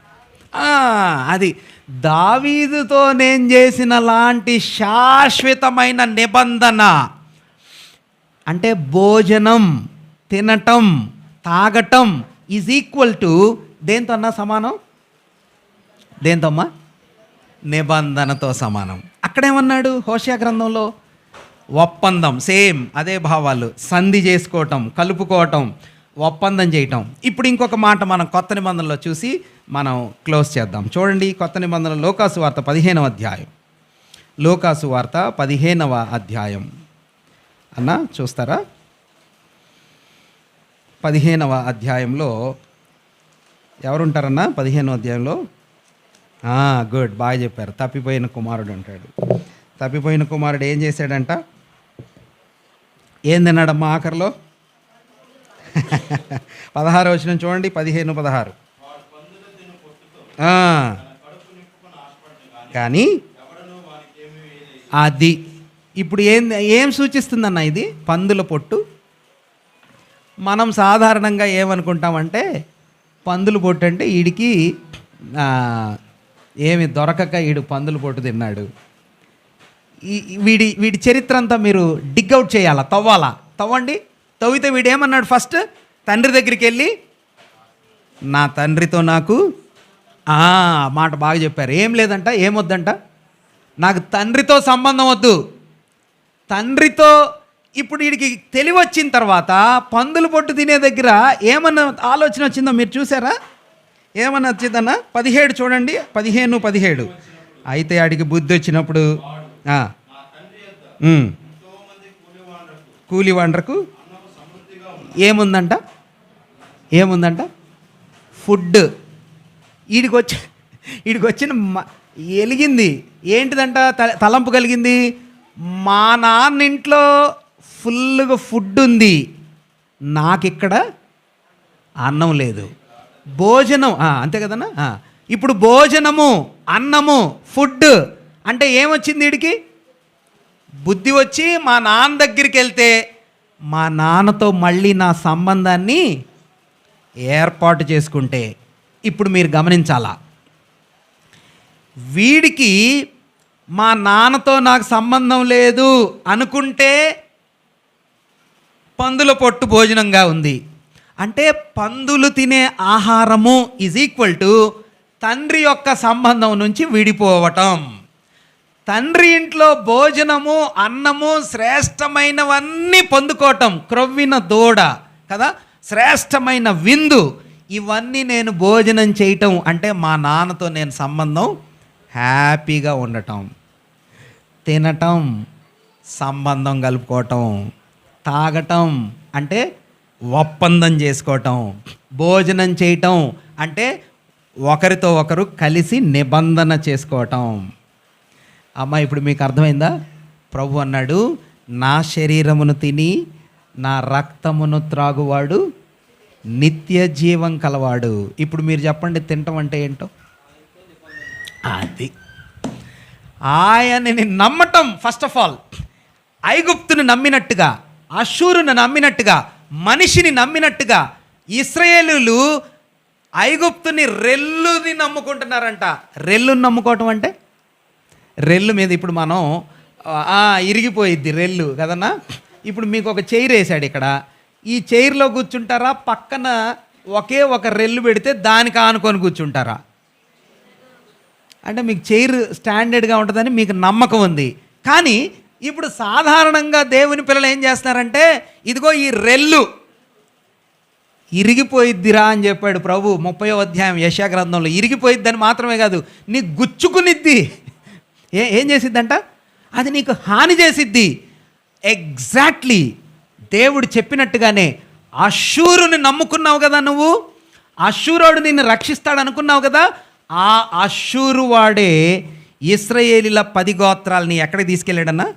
అది దావీదుతో నేను చేసిన లాంటి శాశ్వతమైన నిబంధన. అంటే భోజనం, తినటం, తాగటం ఈజ్ ఈక్వల్ టు దేంతో అన్నా సమానం? దేంతో అమ్మా? నిబంధనతో సమానం. అక్కడేమన్నాడు హోషేయ గ్రంథంలో? ఒప్పందం. సేమ్ అదే భావాలు. సంధి చేసుకోవటం, కలుపుకోవటం, ఒప్పందం చేయటం. ఇప్పుడు ఇంకొక మాట మనం కొత్త నిబంధనలో చూసి మనం క్లోజ్ చేద్దాం. చూడండి, కొత్త నిబంధనలో లోకాసు వార్త 15వ అధ్యాయం. లోకాసు వార్త 15వ అధ్యాయం అన్న చూస్తారా? 15వ అధ్యాయంలో ఎవరుంటారన్నా? 15వ అధ్యాయంలో గుడ్, బాగా చెప్పారు. తప్పిపోయిన కుమారుడు ఉంటాడు. తప్పిపోయిన కుమారుడు ఏం చేశాడంట? ఏం తిన్నాడమ్మా ఆఖరిలో? 16వ వచనం చూడండి, 15:16. కానీ అది ఇప్పుడు ఏం సూచిస్తుందన్న ఇది? పందుల పొట్టు. మనం సాధారణంగా ఏమనుకుంటామంటే పందుల పొట్టు అంటే వీడికి ఏమి దొరకక వీడు పందుల పొట్టు తిన్నాడు. వీడి చరిత్ర అంతా మీరు డిగ్అవుట్ చేయాలా, తవ్వాలా. తవ్వండి. తవ్వితే వీడేమన్నాడు? ఫస్ట్ తండ్రి దగ్గరికి వెళ్ళి నా తండ్రితో నాకు మాట బాగా చెప్పారు. ఏం లేదంట, ఏమొద్దంట? నాకు తండ్రితో సంబంధం వద్దు. తండ్రితో ఇప్పుడు వీడికి తెలివి వచ్చిన తర్వాత పందులు పొట్టు తినే దగ్గర ఏమన్నా ఆలోచన వచ్చిందో మీరు చూసారా? ఏమన్నా వచ్చిందన్న? 17 చూడండి, 15:17. అయితే ఆడికి బుద్ధి వచ్చినప్పుడు కూలివాండ్రకు ఏముందంట? ఫుడ్. వీడికి వచ్చిన ఎలిగింది ఏంటిదంట? తలంపు కలిగింది. మా నాన్న ఇంట్లో ఫుల్గా ఫుడ్ ఉంది, నాకిక్కడ అన్నం లేదు. భోజనం అంతే కదన్నా? ఇప్పుడు భోజనము, అన్నము, ఫుడ్ అంటే ఏమొచ్చింది వీడికి? బుద్ధి వచ్చి మా నాన్న దగ్గరికి వెళ్తే మా నాన్నతో మళ్ళీ నా సంబంధాన్ని ఏర్పాటు చేసుకుంటే. ఇప్పుడు మీరు గమనించాలా, వీడికి మా నాన్నతో నాకు సంబంధం లేదు అనుకుంటే పందుల పొట్టు భోజనంగా ఉంది. అంటే పందులు తినే ఆహారము ఈజ్ ఈక్వల్ టు తండ్రి యొక్క సంబంధం నుంచి విడిపోవటం. తండ్రి ఇంట్లో భోజనము, అన్నము, శ్రేష్టమైనవన్నీ పొందుకోవటం. క్రొవ్విన దూడ కదా, శ్రేష్టమైన విందు, ఇవన్నీ నేను భోజనం చేయటం అంటే మా నాన్నతో నేను సంబంధం హ్యాపీగా ఉండటం. తినటం, సంబంధం కలుపుకోవటం. తాగటం అంటే ఒప్పందం చేసుకోవటం. భోజనం చేయటం అంటే ఒకరితో ఒకరు కలిసి నిబంధన చేసుకోవటం. అమ్మ ఇప్పుడు మీకు అర్థమైందా? ప్రభు అన్నాడు, నా శరీరమును తిని నా రక్తమును త్రాగువాడు నిత్య జీవం కలవాడు. ఇప్పుడు మీరు చెప్పండి, తినటం అంటే ఏంటో? అది ఆయనని నమ్మటం. ఫస్ట్ ఆఫ్ ఆల్ ఐగుప్తుని నమ్మినట్టుగా, అష్షూరుని నమ్మినట్టుగా, మనిషిని నమ్మినట్టుగా ఇశ్రాయేలీయులు ఐగుప్తుని రెల్లుని నమ్ముకుంటున్నారంట. రెల్లుని నమ్ముకోవటం అంటే రెల్లు మీద ఇప్పుడు మనం ఇరిగిపోయిద్ది రెల్లు కదన్నా. ఇప్పుడు మీకు ఒక చైర్ వేసాడు ఇక్కడ, ఈ చైర్లో కూర్చుంటారా? పక్కన ఒకే ఒక రెల్లు పెడితే దానికి ఆనుకొని కూర్చుంటారా? అంటే మీకు చైర్ స్టాండర్డ్గా ఉంటుందని మీకు నమ్మకం ఉంది. కానీ ఇప్పుడు సాధారణంగా దేవుని పిల్లలు ఏం చేస్తున్నారంటే, ఇదిగో ఈ రెల్లు ఇరిగిపోయిద్దిరా అని చెప్పాడు ప్రభు 30వ అధ్యాయం యెషయా గ్రంథంలో. ఇరిగిపోయిద్దని మాత్రమే కాదు, నీకు గుచ్చుకునిద్ది. ఏం చేసిద్దంట? అది నీకు హాని చేసిద్ది. ఎగ్జాక్ట్లీ దేవుడు చెప్పినట్టుగానే అష్షూరుని నమ్ముకున్నావు కదా నువ్వు, అష్షూరుడు నిన్ను రక్షిస్తాడు అనుకున్నావు కదా, ఆ అష్షూరు వాడే ఇశ్రాయేలీల 10 గోత్రాలని ఎక్కడికి తీసుకెళ్ళాడన్నా?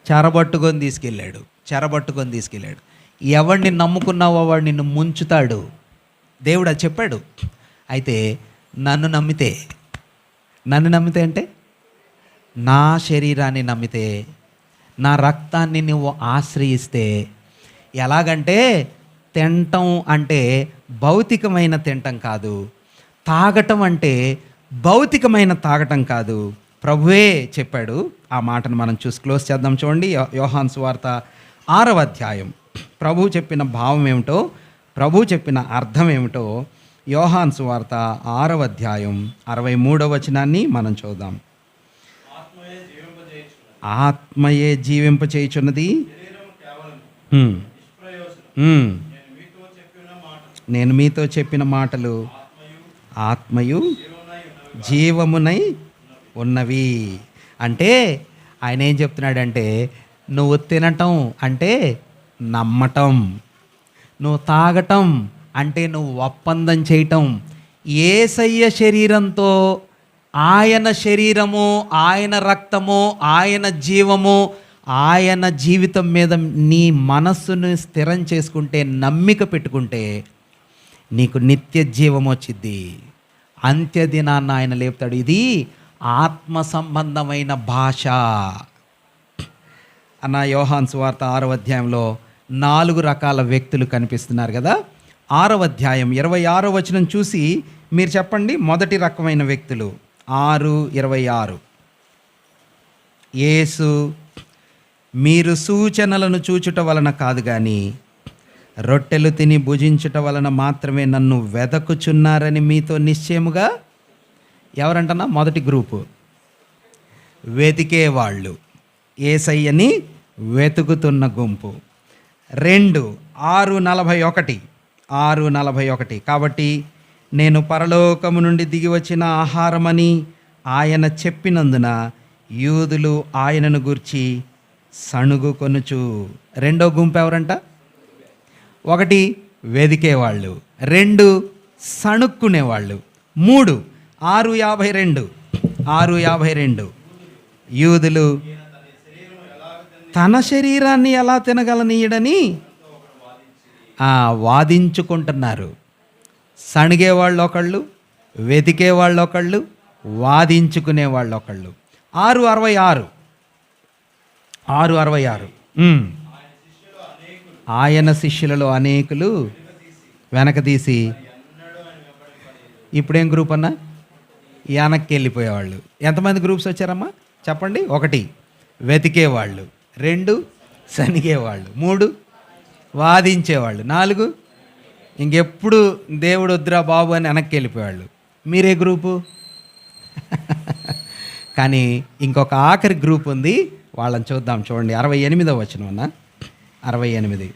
చెరబట్టుకొని తీసుకెళ్ళాడు. ఎవడిని నమ్ముకున్నావో వాడు నిన్ను ముంచుతాడు. దేవుడు అది చెప్పాడు. అయితే నన్ను నమ్మితే అంటే నా శరీరాన్ని నమ్మితే, నా రక్తాన్ని నువ్వు ఆశ్రయిస్తే, ఎలాగంటే తినటం అంటే భౌతికమైన తినటం కాదు, తాగటం అంటే భౌతికమైన తాగటం కాదు. ప్రభువే చెప్పాడు. ఆ మాటను మనం చూసి క్లోజ్ చేద్దాం. చూడండి, యోహాను సువార్త 6వ అధ్యాయం. ప్రభు చెప్పిన భావం ఏమిటో, ప్రభు చెప్పిన అర్థం ఏమిటో యోహాను సువార్త 6వ అధ్యాయం 63వ వచనాన్ని మనం చూద్దాం. ఆత్మయే జీవింపచేయుచున్నది, నేను మీతో చెప్పిన మాటలు ఆత్మయు జీవమునై ఉన్నవి. అంటే ఆయన ఏం చెప్తున్నాడంటే, నువ్వు తినటం అంటే నమ్మటం, నువ్వు తాగటం అంటే నువ్వు ఒప్పందం చేయటం. యేసయ్య శరీరంతో, ఆయన శరీరము, ఆయన రక్తము, ఆయన జీవము, ఆయన జీవితం మీద నీ మనస్సును స్థిరం చేసుకుంటే, నమ్మిక పెట్టుకుంటే నీకు నిత్య జీవం వచ్చిద్ది. అంత్యదినాన్న ఆయన లేపుతాడు. ఇది ఆత్మ సంబంధమైన భాష అన్న. యోహాను సువార్త 6వ అధ్యాయంలో 4 రకాల వ్యక్తులు కనిపిస్తున్నారు కదా. 6వ అధ్యాయం 26వ వచనం చూసి మీరు చెప్పండి. మొదటి రకమైన వ్యక్తులు 6:26. యేసు, మీరు సూచనలను చూచుట వలన కాదు కానీ రొట్టెలు తిని భుజించుట వలన మాత్రమే నన్ను వెదకుచున్నారని మీతో నిశ్చయముగా. ఎవరంటన్నా? మొదటి గ్రూపు వెతికేవాళ్ళు, యేసయ్యని వెతుకుతున్న గుంపు. 2 6:41. కాబట్టి నేను పరలోకము నుండి దిగి వచ్చిన ఆహారమని ఆయన చెప్పినందున యూదులు ఆయనను గూర్చి సణుగు కొనుచు. 2వ గుంపు ఎవరంట? 1 వెదికేవాళ్ళు, 2 సణుక్కునేవాళ్ళు, 3 6:52 యూదులు తన శరీరాన్ని ఎలా తినగలనీయడని వాదించుకుంటున్నారు. సణిగేవాళ్ళు ఒకళ్ళు, వెతికేవాళ్ళు ఒకళ్ళు, వాదించుకునేవాళ్ళు ఒకళ్ళు. 6:66 ఆయన శిష్యులలో అనేకులు వెనక తీసి. ఇప్పుడేం గ్రూప్ అన్నా? వెనక్కి వెళ్ళిపోయేవాళ్ళు. ఎంతమంది గ్రూప్స్ వచ్చారమ్మా చెప్పండి? 1 వెతికేవాళ్ళు, 2 సనిగేవాళ్ళు, 3 వాదించేవాళ్ళు, 4 ఇంకెప్పుడు దేవుడు వద్దురా బాబు అని వెనక్కి వెళ్ళిపోయేవాళ్ళు. మీరే గ్రూపు? కానీ ఇంకొక ఆఖరి గ్రూప్ ఉంది, వాళ్ళని చూద్దాం. చూడండి 68వ వచనం అన్న. 68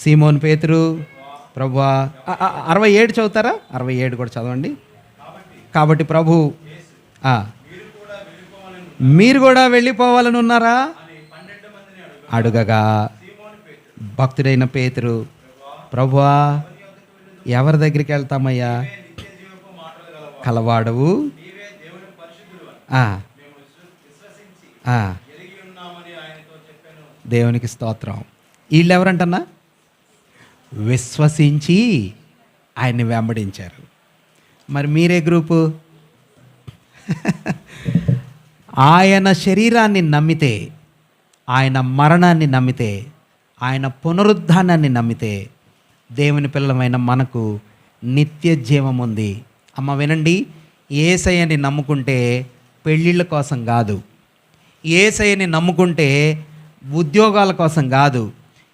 సీమోను పేతురు, ప్రభువా. 67 చదువుతారా? 67 కూడా చదవండి. కాబట్టి ప్రభు, మీరు కూడా వెళ్ళిపోవాలని ఉన్నారా అడుగగా భక్తుడైన పేతురు, ప్రభువా ఎవరి దగ్గరికి వెళ్తామయ్యా? కలవాడవు, దేవునికి స్తోత్రం. వీళ్ళు ఎవరంటన్నా? విశ్వసించి ఆయన్ని వెంబడించారు. మరి మీరే గ్రూపు? ఆయన శరీరాన్ని నమ్మితే, ఆయన మరణాన్ని నమ్మితే, ఆయన పునరుద్ధానాన్ని నమ్మితే దేవుని పిల్లలమైన మనకు నిత్య జీవం ఉంది. అమ్మ వినండి, యేసయ్యని నమ్ముకుంటే పెళ్ళిళ్ళ కోసం కాదు, యేసయ్యని నమ్ముకుంటే ఉద్యోగాల కోసం కాదు,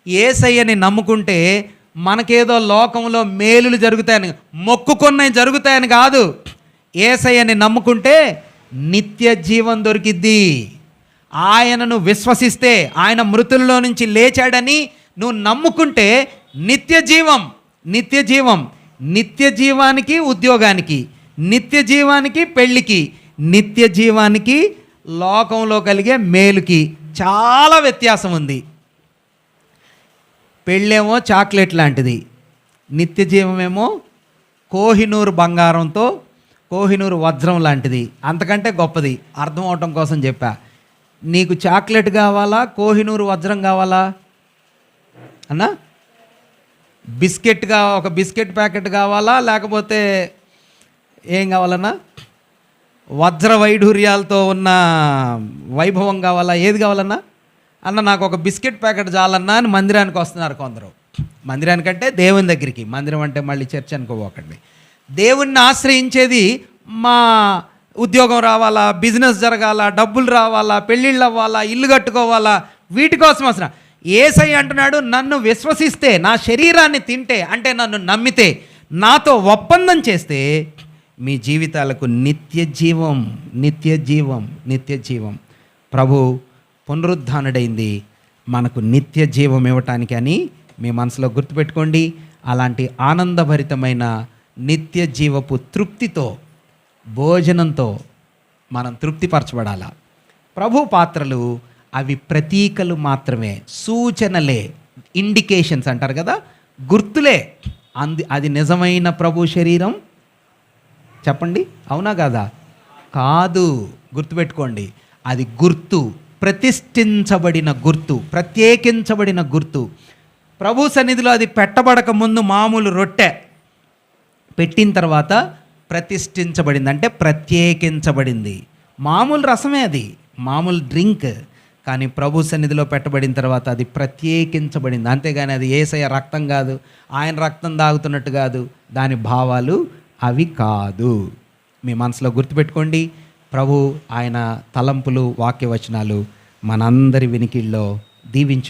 యేసయ్యని నమ్ముకుంటే మనకేదో లోకంలో మేలులు జరుగుతాయని, మొక్కుకున్నవి జరుగుతాయని కాదు. యేసయ్యని నమ్ముకుంటే నిత్య జీవం దొరికిద్ది. ఆయనను విశ్వసిస్తే, ఆయన మృతుల్లో నుంచి లేచాడని నువ్వు నమ్ముకుంటే నిత్య జీవం. నిత్య జీవం, నిత్య జీవానికి ఉద్యోగానికి, నిత్య జీవానికి పెళ్ళికి, నిత్య జీవానికి లోకంలో కలిగే మేలుకి చాలా వ్యత్యాసం ఉంది. పెళ్ళేమో చాక్లెట్ లాంటిది, నిత్య జీవమేమో కోహినూరు బంగారంతో కోహినూరు వజ్రం లాంటిది, అంతకంటే గొప్పది. అర్థం అవటం కోసం చెప్పా. నీకు చాక్లెట్ కావాలా, కోహినూరు వజ్రం కావాలా అన్నా? బిస్కెట్గా ఒక బిస్కెట్ ప్యాకెట్ కావాలా, లేకపోతే ఏం కావాలన్నా? వజ్ర వైఢూర్యాలతో ఉన్న వైభవం కావాలా? ఏది కావాలన్నా? అన్న నాకు ఒక బిస్కెట్ ప్యాకెట్ చాలన్నా అని మందిరానికి వస్తున్నారు కొందరు. మందిరానికంటే దేవుని దగ్గరికి, మందిరం అంటే మళ్ళీ చర్చ్ అనుకోకండి. దేవుణ్ణి ఆశ్రయించేది మా ఉద్యోగం రావాలా, బిజినెస్ జరగాల, డబ్బులు రావాలా, పెళ్ళిళ్ళు అవ్వాలా, ఇల్లు కట్టుకోవాలా, వీటి కోసం అసలు యేసయ్య అంటున్నాడు, నన్ను విశ్వసిస్తే, నా శరీరాన్ని తింటే అంటే నన్ను నమ్మితే, నాతో ఒప్పందం చేస్తే మీ జీవితాలకు నిత్య జీవం, నిత్య జీవం, నిత్య జీవం. ప్రభు పునరుద్ధానుడైంది మనకు నిత్య జీవం ఇవ్వటానికి అని మీ మనసులో గుర్తుపెట్టుకోండి. అలాంటి ఆనందభరితమైన నిత్య జీవపు తృప్తితో, భోజనంతో మనం తృప్తిపరచబడాల. ప్రభు పాత్రలు అవి ప్రతీకలు మాత్రమే, సూచనలే, ఇండికేషన్స్ అంటారు కదా, గుర్తులే. అది నిజమైన ప్రభు శరీరం చెప్పండి, అవునా కాదా? కాదు, గుర్తుపెట్టుకోండి. అది గుర్తు, ప్రతిష్ఠించబడిన గుర్తు, ప్రత్యేకించబడిన గుర్తు. ప్రభు సన్నిధిలో అది పెట్టబడక ముందు మామూలు రొట్టె, పెట్టిన తర్వాత ప్రతిష్ఠించబడింది, అంటే ప్రత్యేకించబడింది. మామూలు రసమే, అది మామూలు డ్రింక్. కానీ ప్రభు సన్నిధిలో పెట్టబడిన తర్వాత అది ప్రత్యేకించబడింది. అంతేగాని అది యేసయ్య రక్తం కాదు, ఆయన రక్తం తాగుతున్నట్టు కాదు, దాని భావాలు అవి కాదు. మీ మనసులో గుర్తుపెట్టుకోండి. ప్రభు ఆయన తలంపులు, వాక్యవచనాలు మనందరి వినికిల్లో దీవించును.